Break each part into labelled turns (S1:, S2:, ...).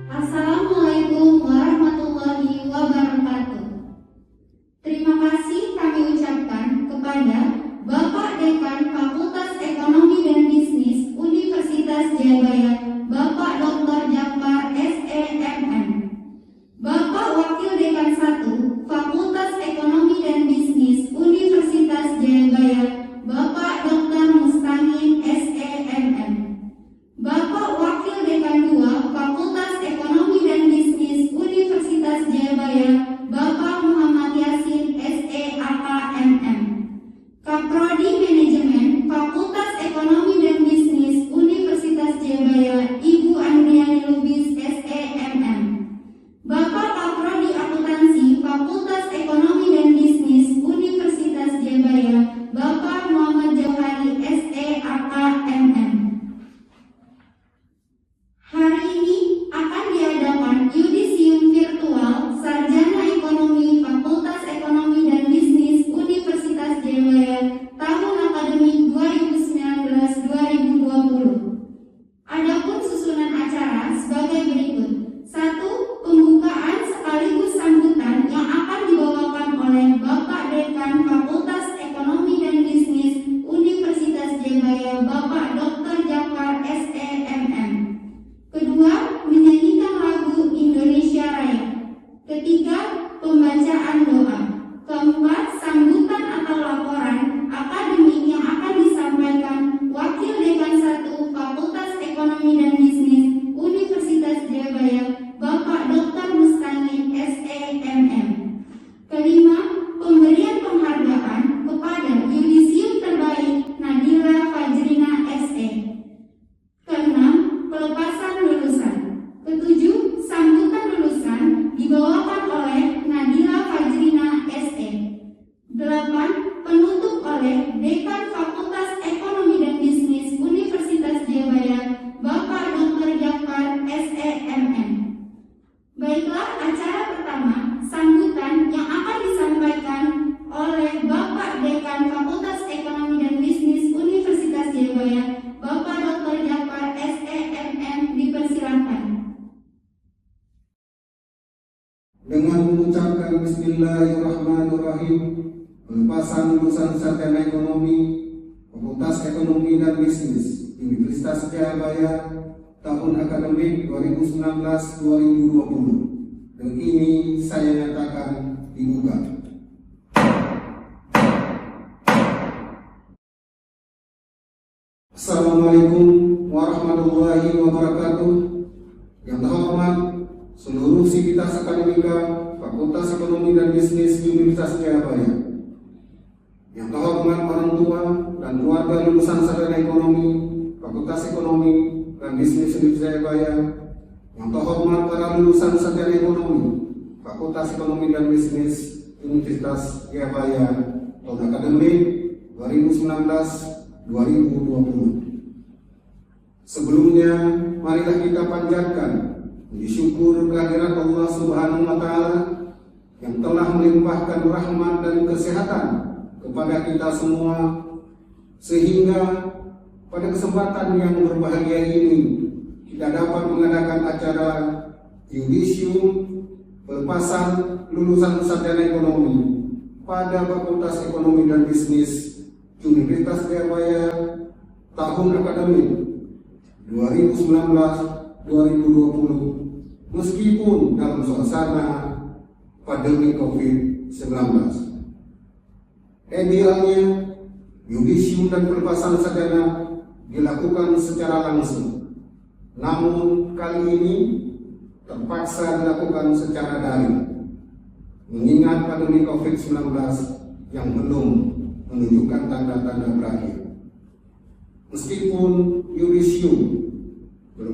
S1: Assalamualaikum warahmatullahi wabarakatuh. Terima kasih kami ucapkan kepada Bapak Dekan Fakultas Ekonomi dan Bisnis Universitas Jayabaya, Bapak Dr. Jafar SEMM, Bapak Wakil Dekan 1 Fakultas Ekonomi dan Bisnis Universitas Jayabaya, Bapak Dr. Mustangin SEMM, Bapak Wakil Dekan 2 Fakultas Ekonomi dan Bisnis Universitas Jayabaya, Bapak Muhammad Yasin SEAKMM, Kaprodi Manajemen Fakultas Ekonomi dan Bisnis Universitas Jayabaya, Ibu Andriani Lubis SEMM, Bapak Kaprodi Akuntansi Fakultas Ekonomi dan Bisnis Universitas Jayabaya, Bapak Muhammad Jauhari SEAKMM. Hari ini akan diadakan yudisium virtual Sarjana Ekonomi Fakultas Ekonomi dan Bisnis Universitas Jayabaya tahun akademik 2019-2020. Adapun susunan acara sebagai berikut. 1. Pembukaan sekaligus sambutan yang akan dibawakan oleh Bapak Dekan Fakultas Ekonomi dan Bisnis Universitas Jayabaya, Bapak Dr. Jafar SEMM. Kedua, menyanyikan lagu Indonesia Raya. Ketiga, pembacaan doa. Keempat, sambutan atau laporan akademik yang akan disampaikan Wakil Dekan 1 Fakultas Ekonomi dan Bisnis Universitas Jayabaya, Bapak Dr. Mustangin SEMM. Kelima, pemberian penghargaan kepada yudisium terbaik Nadira Fajrina SE. Keenam, pelepasan lulusan. Ketujuh, sambutan lulusan dibawakan oleh Nadira Fajrina SE. 8. Penutup oleh Dekan Fakultas Ekonomi dan Bisnis Universitas Jayabaya, Bapak Dr. Jafar SEMM. Baiklah, acara pertama, sambutan yang akan disampaikan oleh Bapak Dekan Fakultas Ekonomi dan Bisnis Universitas Jayabaya, Bapak Dr. Jafar SEMM, dipersilakan.
S2: Dengan mengucapkan Bismillahirrahmanirrahim, pelepasan lulusan Sarjana Ekonomi Fakultas Ekonomi dan Bisnis Universitas Jayabaya tahun akademik 2019-2020. Dan ini saya nyatakan dibuka. Assalamualaikum warahmatullahi wabarakatuh. Yang terhormat seluruh sivitas akademika Fakultas Ekonomi dan Bisnis Universitas Jayabaya. Yang terhormat orang tua dan keluarga lulusan Sarjana Ekonomi Fakultas Ekonomi dan Bisnis Universitas Jayabaya. Yang terhormat para lulusan Sarjana Ekonomi Fakultas Ekonomi dan Bisnis Universitas Jayabaya tahun akademik 2019-2020. Sebelumnya, marilah kita panjatkan puji syukur kehadirat Allah Subhanahu wa Ta'ala yang telah melimpahkan rahmat dan kesehatan kepada kita semua, sehingga pada kesempatan yang berbahagia ini kita dapat mengadakan acara yudisium pelepasan lulusan sarjana ekonomi pada Fakultas Ekonomi dan Bisnis Universitas Jayabaya tahun akademik 2019-2020, meskipun dalam suasana pandemi COVID-19. Idealnya, yudisium dan pelepasan sarjana dilakukan secara langsung, namun kali ini terpaksa dilakukan secara daring, mengingat pandemi COVID-19 yang belum menunjukkan tanda-tanda berakhir. Meskipun yudisium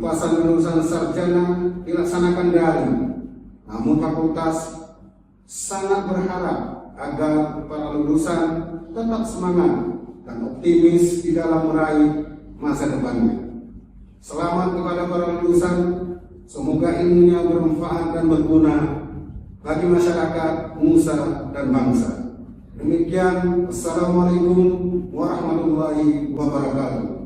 S2: Pengupasan lulusan sarjana dilaksanakan daring, namun fakultas sangat berharap agar para lulusan tetap semangat dan optimis di dalam meraih masa depannya. Selamat kepada para lulusan, semoga ilmunya bermanfaat dan berguna bagi masyarakat, nusa, dan bangsa. Demikian, Assalamualaikum warahmatullahi wabarakatuh.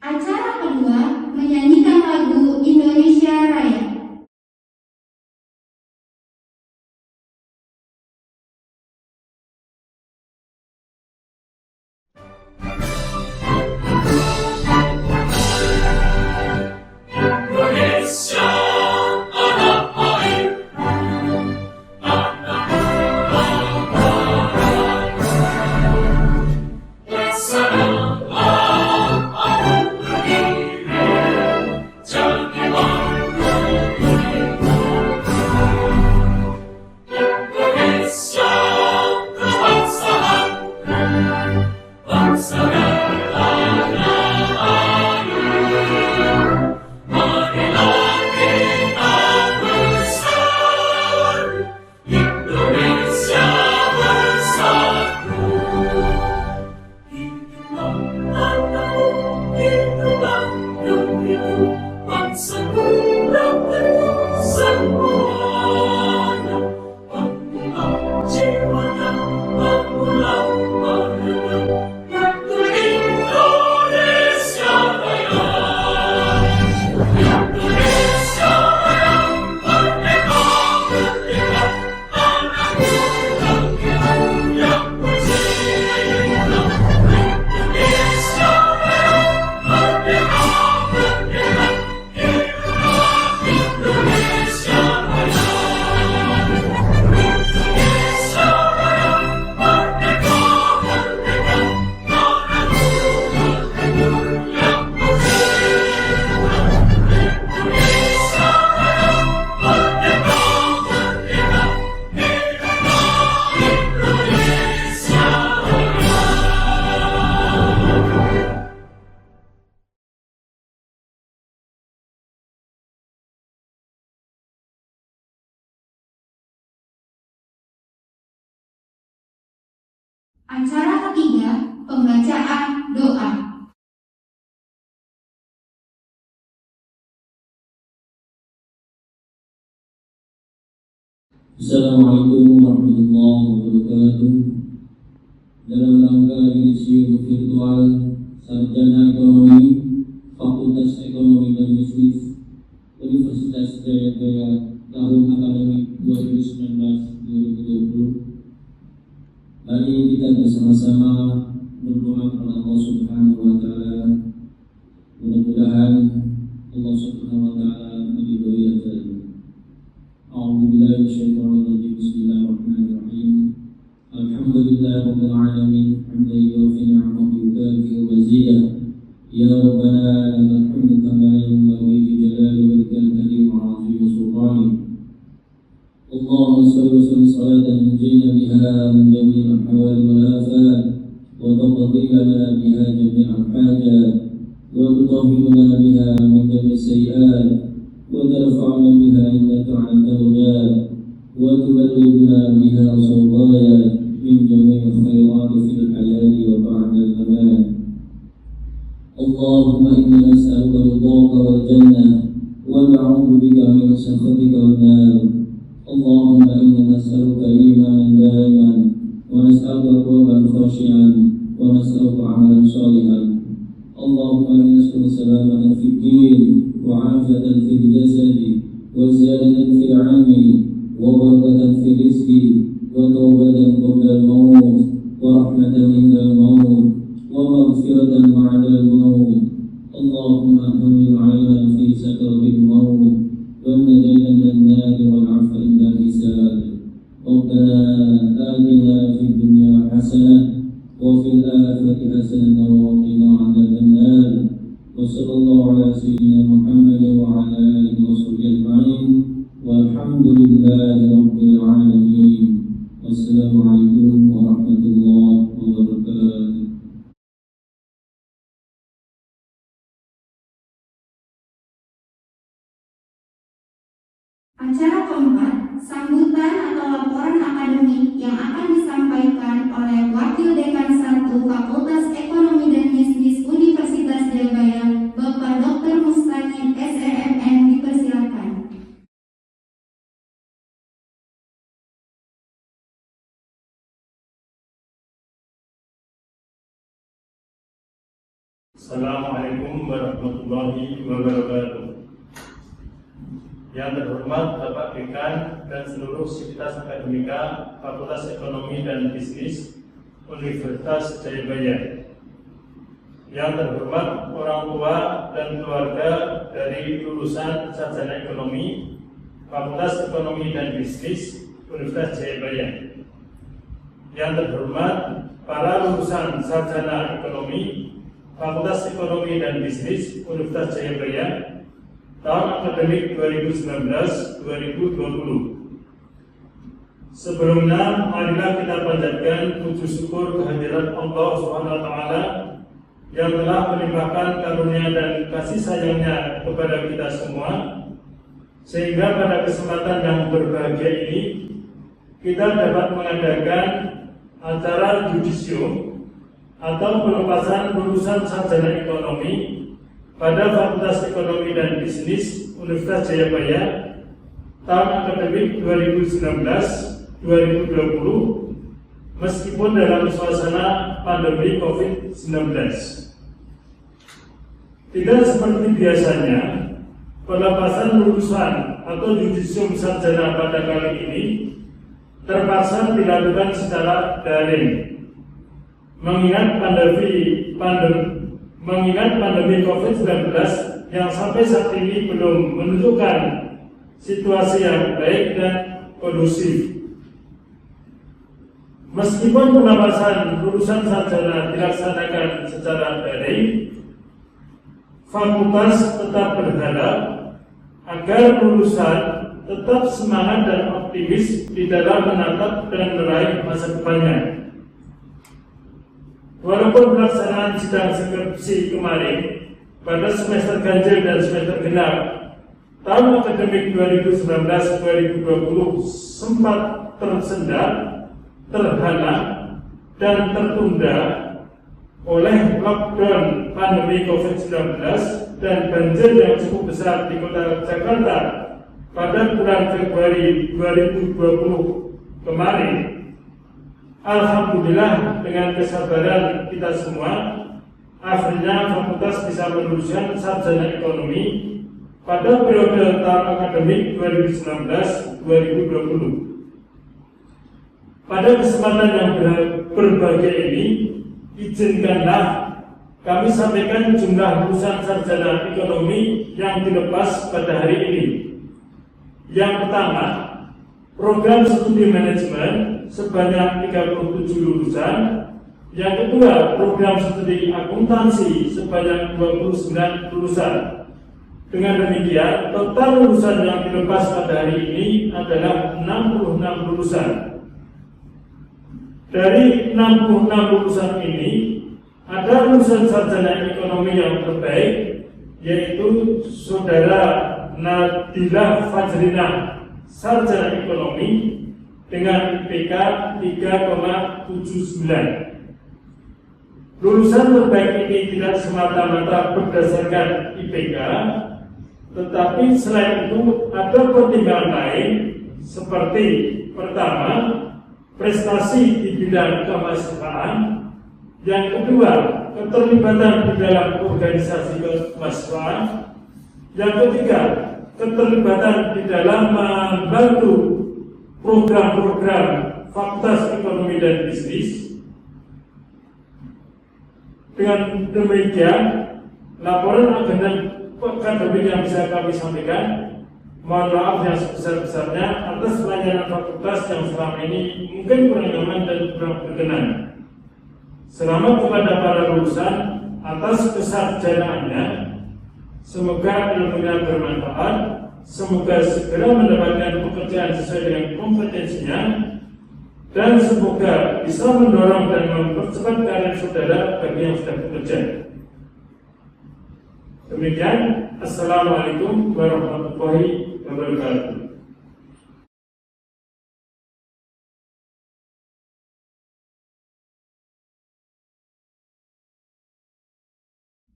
S1: Acara kedua menyanyikan lagu Indonesia Raya. Acara ketiga, pembacaan doa.
S3: Assalamualaikum warahmatullahi wabarakatuh. Dalam rangka yudisium virtual Sarjana Ekonomi Fakultas Ekonomi dan Bisnis Universitas Jayabaya tahun akademik 2019-2020, mari kita bersama-sama berdoa kepada Allah Subhanahu wa Ta'ala. Mudah-mudahan Allah Subhanahu wa Ta'ala meridhoi acara ini. A'udzubillahi minasyaitonir rajim. Bismillahirrahmanirrahim. Alhamdulillahirabbil alamin. Hamdan yuwaffi ni'amahu wa yukafi mazidah. Ya Rabbana lakal hamdu kama yanbaghi li jalali wajhikal karim wa 'azimi sultanik. Allahumma shalli wa sallim salatan tunjina biha min jami'il ahwali wal afat wa taqdi lana biha jami'al hajat wa tutahhiruna biha min jami'is sayyi'at wa tarfa'una biha innaka 'alal darajat wa tuballighuna biha ghayat min jami'il khairat fil hayati wa ba'dal mamat. Allahumma inna nas'aluka ridhaka wal jannah wa na'udzu bika min sakhatika wan nar. Allahumma inna nas'aluka imanan daiman wa nas'aluka qalban khashi'an wa nas'aluka 'amalan shalihan. Allahumma inna nas'aluka salamatan fid din wa 'afiyatan fil jasadi wa ziyadatan fil 'ilmi wa barakatan fil rizqi wa tawbatan qabla al-maut wa rahmatan inda al-maut wa maghfiratan ba'da al-maut. Allahumma hamil 'alaina fi sakaratil maut والنجاة من النار والعفو عند الحساب. ربنا آتنا في الدنيا حسنة وفي الآخرة حسنة وقنا عذاب النار. وصلى الله على سيدنا محمد وعلى آله وصحبه أجمعين والحمد لله رب العالمين. والسلام عليكم ورحمة الله وبركاته.
S1: Acara keempat, sambutan atau laporan akademik yang akan disampaikan oleh Wakil Dekan 1 Fakultas Ekonomi dan Bisnis Universitas Jayabaya, Bapak Dr. Mustaqim SRMN, dipersilakan.
S4: Assalamualaikum warahmatullahi wabarakatuh. Yang terhormat Bapak Dekan dan seluruh sivitas akademika Fakultas Ekonomi dan Bisnis Universitas Jayabaya. Yang terhormat orang tua dan keluarga dari lulusan sarjana ekonomi Fakultas Ekonomi dan Bisnis Universitas Jayabaya. Yang terhormat para lulusan sarjana ekonomi Fakultas Ekonomi dan Bisnis Universitas Jayabaya tahun akademik 2019-2020. Sebelumnya, marilah kita panjatkan puji syukur kehadirat Allah Subhanahu wa Ta'ala yang telah melimpahkan karunia dan kasih sayangnya kepada kita semua, sehingga pada kesempatan yang berbahagia ini kita dapat mengadakan acara judisium atau pelepasan lulusan sarjana ekonomi pada Fakultas Ekonomi dan Bisnis Universitas Jayabaya tahun akademik 2019-2020 meskipun dalam suasana pandemi COVID-19. Tidak seperti biasanya, pelepasan lulusan atau judisium sarjana pada kali ini terpaksa dilakukan secara daring. Mengingat pandemi COVID-19 yang sampai saat ini belum menunjukkan situasi yang baik dan kondusif. Meskipun pelepasan lulusan sarjana dilaksanakan secara daring, fakultas tetap berharap agar lulusan tetap semangat dan optimis di dalam menatap dan meraih masa depannya. Walaupun pelaksanaan sidang skripsi kemarin pada semester ganjil dan semester genap tahun akademik 2019-2020 sempat tersendat, terhalang, dan tertunda oleh lockdown pandemi COVID-19 dan banjir yang cukup besar di kota Jakarta pada bulan Februari 2020 kemarin. Alhamdulillah, dengan kesabaran kita semua, akhirnya fakultas bisa meluluskan sarjana ekonomi pada periode tahun akademik 2019-2020. Pada kesempatan yang berbahagia ini, izinkanlah kami sampaikan jumlah lulusan sarjana ekonomi yang dilepas pada hari ini. Yang pertama, program studi manajemen sebanyak 37 lulusan. Yang kedua, program studi akuntansi sebanyak 29 lulusan. Dengan demikian, total lulusan yang dilepas pada hari ini adalah 66 lulusan. Dari 66 lulusan ini, ada lulusan sarjana ekonomi yang terbaik, yaitu Saudara Nadilah Fajrinah, sarjana ekonomi dengan IPK 3,79. Lulusan terbaik ini tidak semata-mata berdasarkan IPK, tetapi selain itu ada pertimbangan lain seperti pertama, prestasi di bidang kemahasiswaan, yang kedua, keterlibatan di dalam organisasi kemahasiswaan, yang ketiga, keterlibatan di dalam membantu program-program Fakultas Ekonomi dan Bisnis. Dengan demikian, laporan akademik yang bisa kami sampaikan. Mohon maaf yang sebesar-besarnya atas pelayanan fakultas yang selama ini mungkin kurang nyaman dan kurang berkenan. Selamat kepada para lulusan atas kesarjanaannya. Semoga ilmunya bermanfaat. Semoga segera mendapatkan pekerjaan sesuai dengan kompetensinya, dan semoga bisa mendorong dan mempercepat karir saudara bagi yang sudah bekerja. Demikian, Assalamualaikum warahmatullahi wabarakatuh.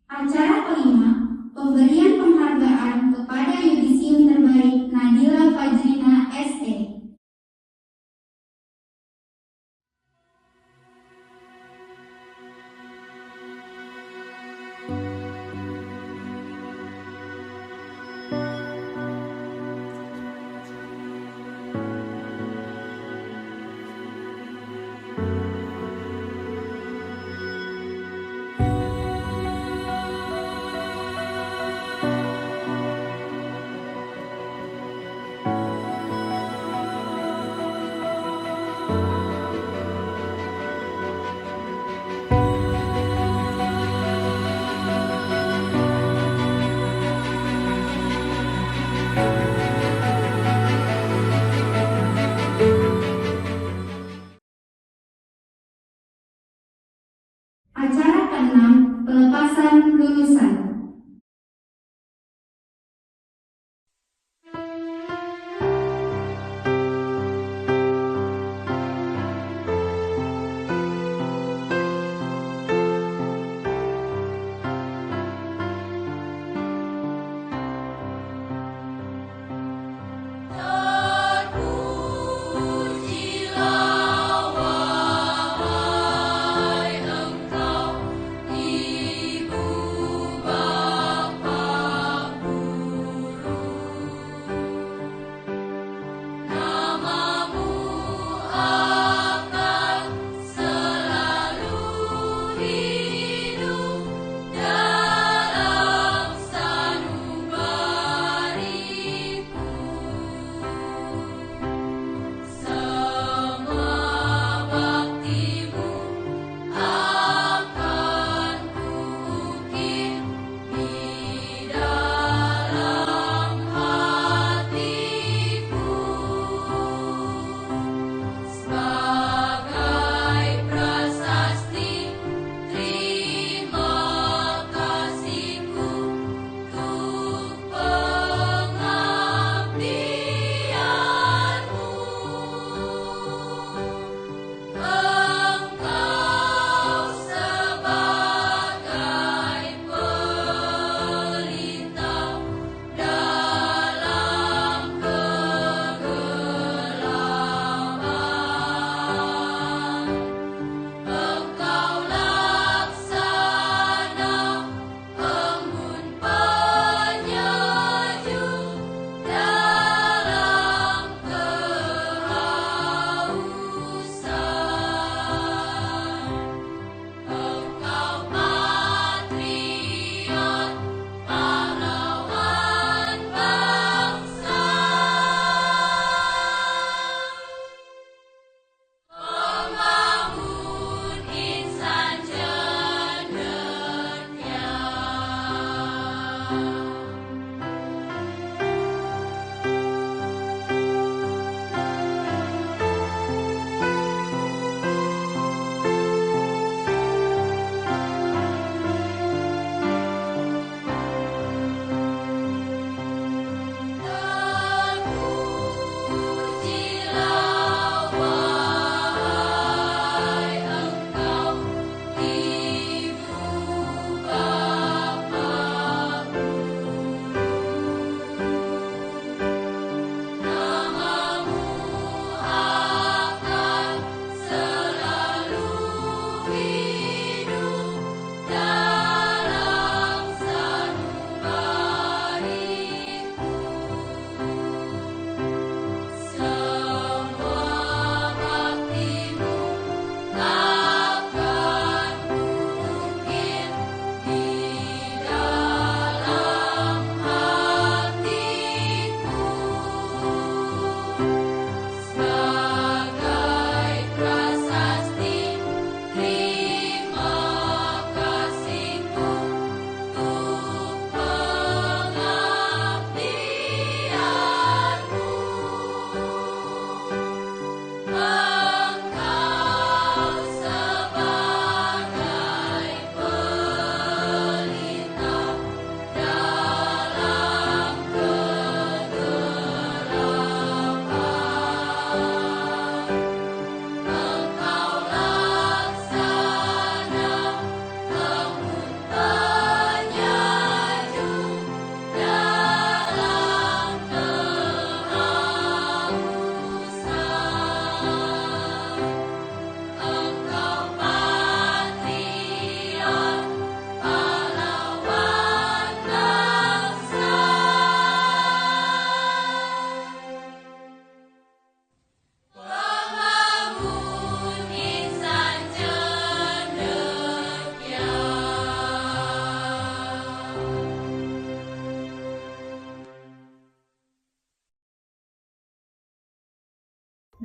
S1: Acara kelima, pemberian penghargaan kepada yudisium terbaik Nadila Fajrina SE. Acara keenam, pelepasan lulusan.
S5: Terpujilah wahai Engkau, Ibu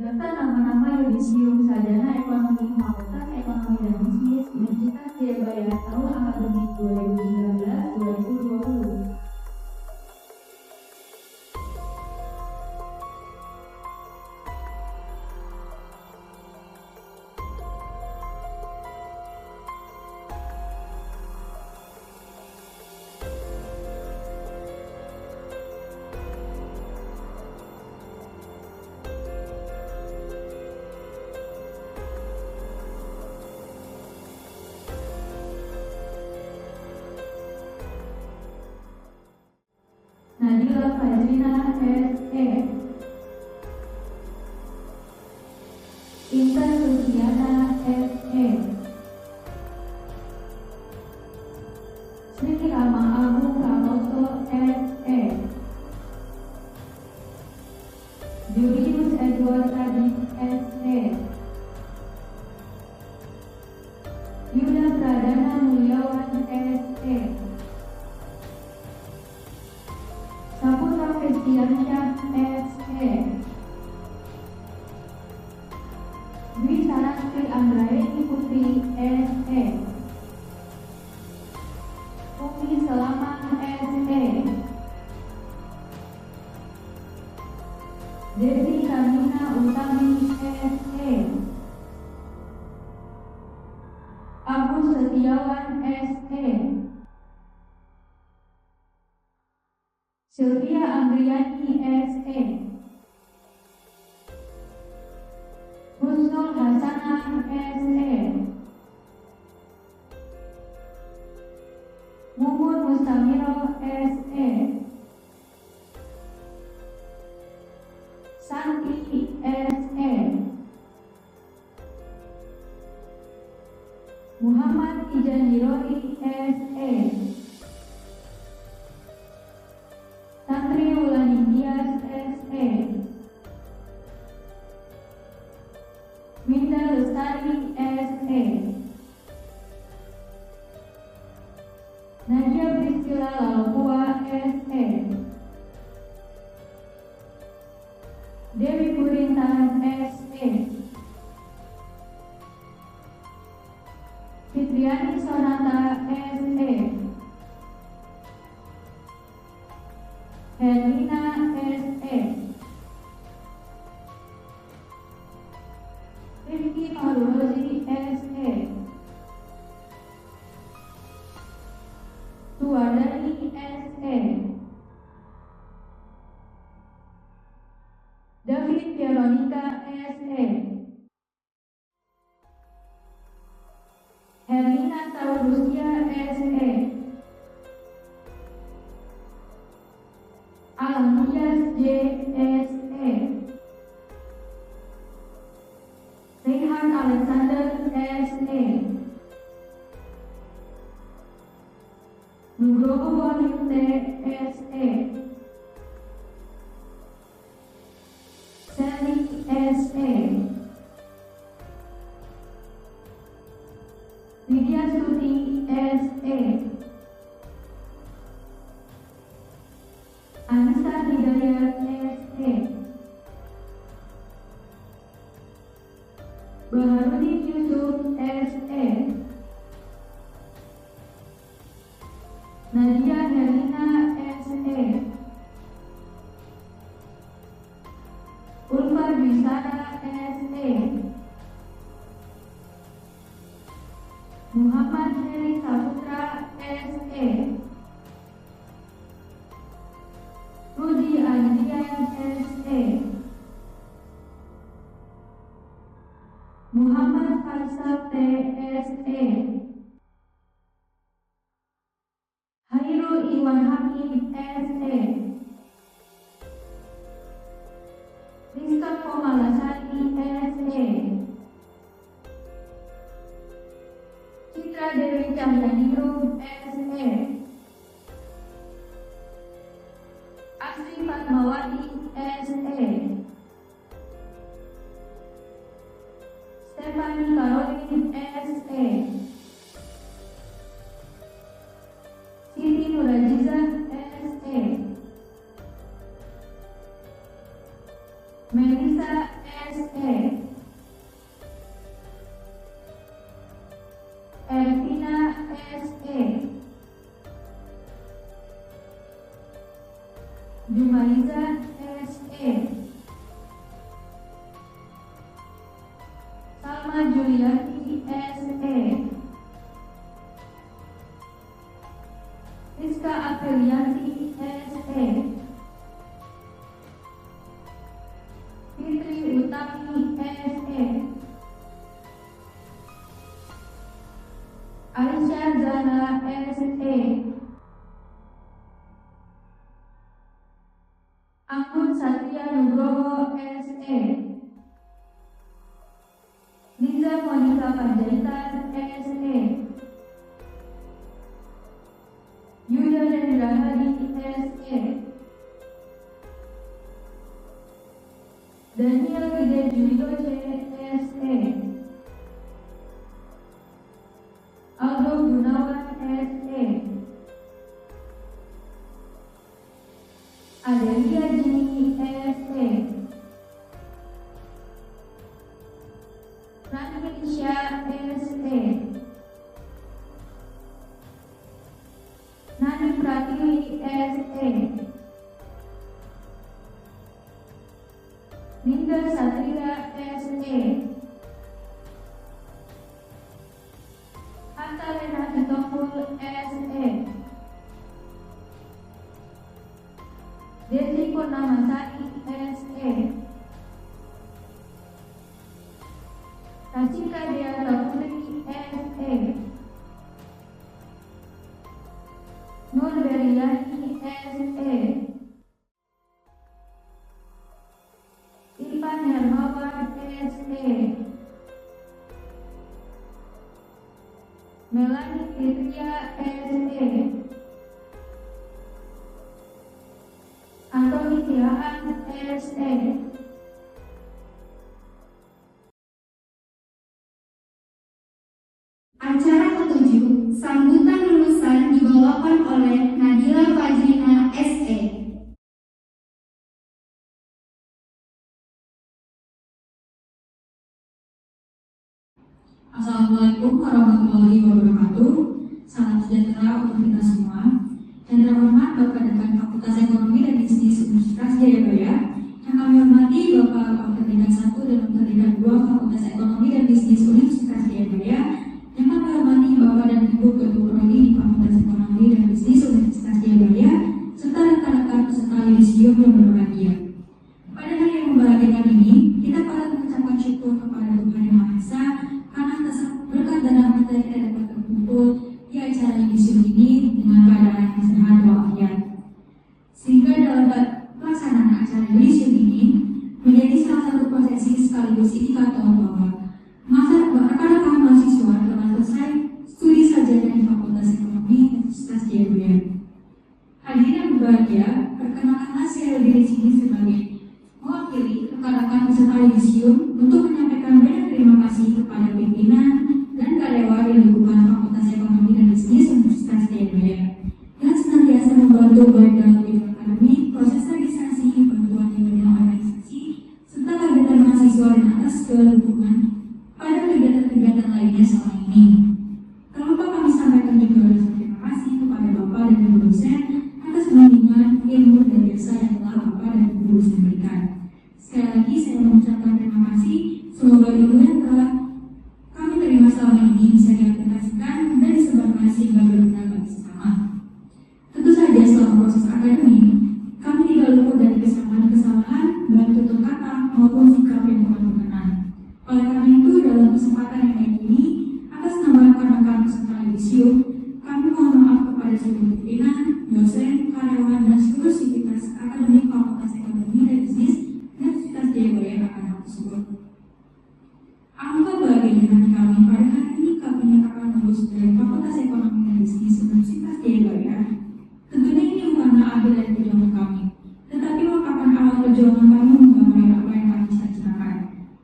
S5: daftar nama-nama yudisium sarjana ekonomi Fakultas Ekonomi dan Bisnis Universitas Jayabaya tahun akademik 2019-2020. Nadila Fajrina S.E. Intan Luciana S.E. Sri Rama Agung Pramoso S.E. Julius Edward Kadis S.E. Yuda Pradana Mulyawan S.E. Saputra Kristiansyah S.E. Dwi Sarastri Anggraeni Putri S.E. Umi Selama S.E. Desi Kamina Utami S.E. Agus Setiawan S.E. Sylvia Andriani S.E. Husnul Hasanah S.E. Mumun Mustamiro S.E. Santi S.E. Muhammad Ijaniroi S.E. Santri Wulani Dias S.E. Minda Lestari S.E. Nadia Priscilla Lalopua S.E. Dewi Purintan S.E. Fitriani Sonata S.E. Herlina S.E. Rifki Marulozi S.E. Suwardani S.E. David Veronica S.E. Herlina Taurustia S.E. Alamias J.S.E. Rehan Alexander S.E. Nugroho Wanite S.E. Sally S.E. Lydia Suti S.E. Anissa Hidayat S.E. Baharudin Yusuf S.E. Nadia Herlina S.E. Ulfa Dwisara S.E. Muhammad Heri Saputra S.E. Rudi Adrian S.E. Muhammad Faisal T.S.E. Hairul Iwan Hakim S.E. Rizka Komalasari S.E. Citra Dewi Cahyaningrum S.E. Asri Fatmawati S.E. Stephanie Caroline S.E. Siti Nurajiza S.E. Melissa S.E. Jumaiza SE, Salma Juliati SE, Rizka Apriliati SE, Fitri Utami SE, Aisyah Zana SE, Anggun Satria Nugroho SE, Liza Monica Panjaitan SE, Yuda Rendra Hadi SE, Daniel Gide Julidoce SE, Aldo Gunawan SE, Adelia Jini SE, Ranisha SE, Nani Pratiwi SE, Linda Satria SE, Hatta Renati Tokul SE, Desi Purnamasari SE, Racika Deata Putri SE, Nur Beriani SE, Irfan Hermawan SE, Melani Fitria SE, Antoni Sihaan SE,
S1: Acara ketujuh, sambutan lulusan dibawakan oleh Nadila Fajrina SE.
S6: Assalamualaikum warahmatullahi wabarakatuh. Salam sejahtera untuk kita semua. Yang terhormat Bapak Dekan Fakultas Ekonomi dan Bisnis Universitas Jayabaya, yang kami hormati Bapak Wakil Dekan 1 dan Wakil Dekan 2 Fakultas Ekonomi dan Bisnis Universitas Jayabaya, yang kami hormati Bapak dan Ibu Ketua Prodi di Fakultas Ekonomi dan Bisnis Universitas Jayabaya, serta rekan-rekan peserta yudisium yang berbahagia. Pada hari yang membahagiakan ini, kita patut mengucapkan syukur kepada Tuhan Yang Maha Esa karena atas berkat dan rahmat-Nya kita dapat berkumpul di acara yudisium ini dengan keadaan yang sehat walafiat. Sehingga dalam pelaksanaan acara yudisium ini menjadi salah satu prosesi sekaligus indikator bahwa rekan-rekan mahasiswa telah selesai studi sarjana di Fakultas Ekonomi Universitas Jayabaya. Hadirin yang berbahagia, perkenalkanlah saya berdiri di sini sebagai mewakili rekan-rekan peserta yudisium untuk menyampaikan banyak terima kasih kepada pimpinan dan karyawan yang dukungan Fakultas Ekonomi dan Bisnis Universitas Jayabaya yang senantiasa membantu baik dalam bidang akademik, proses registrasi, bantuan di bidang organisasi, serta kegiatan mahasiswa dan atas segala dukungan pada kegiatan-kegiatan lainnya selama ini. Tak lupa kami sampaikan juga rasa terima kasih kepada Bapak dan Ibu dosen atas bimbingan, ilmu, dan jasa yang telah Bapak dan Ibu dosen berikan. Sekali lagi saya mengucapkan terima kasih. Semoga ilmu yang telah kami terima selama ini bisa diaplikasikan dan disebarkan sehingga berguna bagi sesama. Tentu saja selama proses akademik, kami tidak luput dari kesalahan-kesalahan baik tutur kata maupun sikap yang kurang berkenan. Oleh karena itu, dalam kesempatan yang baik ini, atas nama rekan-rekan peserta yudisium, kami mohon maaf kepada seluruh pimpinan, dosen, karyawan, dan seluruh sivitas akademik Fakultas Ekonomi dan Bisnis Universitas Jayabaya akan hal tersebut. Alangkah bahagianya hati kami pada hari ini kami nyatakan lulus dari Fakultas Ekonomi dan Bisnis Universitas Jayabaya. Tentunya ini bukanlah akhir dari perjuangan kami, tetapi merupakan awal perjuangan kami menggapai apa yang kami cita-citakan.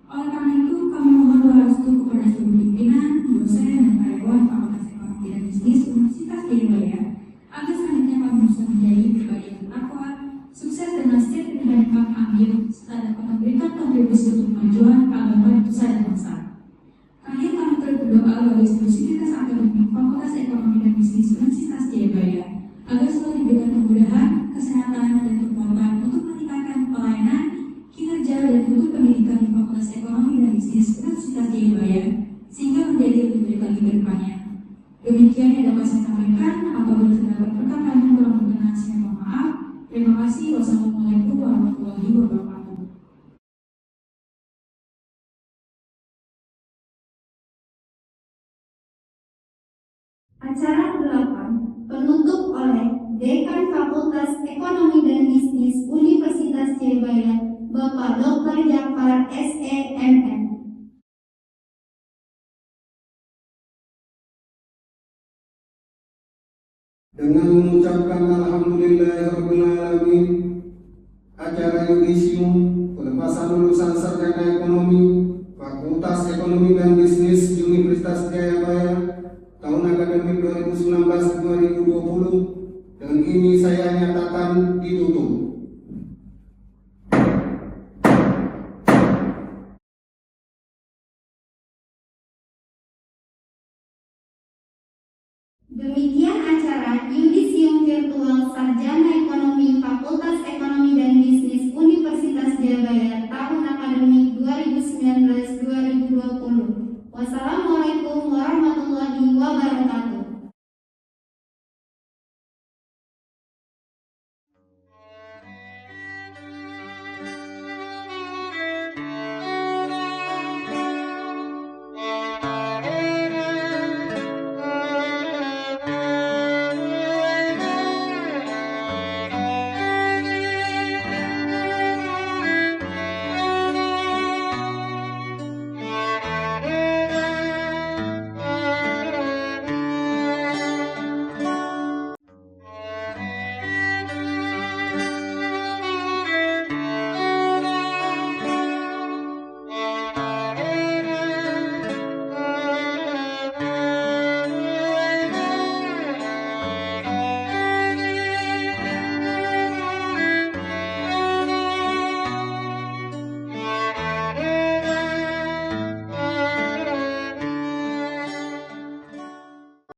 S6: Oleh karena itu, kami mohon doa restu kepada seluruh pimpinan, dosen, dan karyawan Fakultas Ekonomi dan Bisnis Universitas Jayabaya agar selanjutnya kami bisa menjadi pribadi yang bertakwa, sukses dan nasihat yang hendak kami ambil, serta dapat memberikan kontribusi untuk kemajuan agama nusa dan bangsa. Terakhir, kami turut berdoa bagi seluruh sivitas akademik Fakultas Ekonomi dan Bisnis Universitas Jayabaya agar selalu diberikan kemudahan, kesehatan, dan kekuatan Sekian yang dapat saya sampaikan. Apabila terdapat perkataan yang kurang berkenan, saya mohon maaf. Terima kasih. Wassalamualaikum warahmatullahi wabarakatuh.
S1: Acara ke-8 penutup oleh Dekan Fakultas Ekonomi dan Bisnis Universitas Jayabaya, Bapak Dr. Jafar SEMM.
S2: Dengan mengucapkan Alhamdulillahirrahmanirrahim, acara yudisium pelepasan lulusan sarjana ekonomi Fakultas Ekonomi dan Bisnis Universitas Jayabaya tahun akademik 2019-2020 dengan ini saya nyatakan ditutup.
S1: Demikian acara yudisium virtual Sarjana Ekonomi Fakultas Ekonomi dan Bisnis Universitas Jayabaya tahun akademik 2019-2020. Wassalamualaikum warahmatullahi wabarakatuh.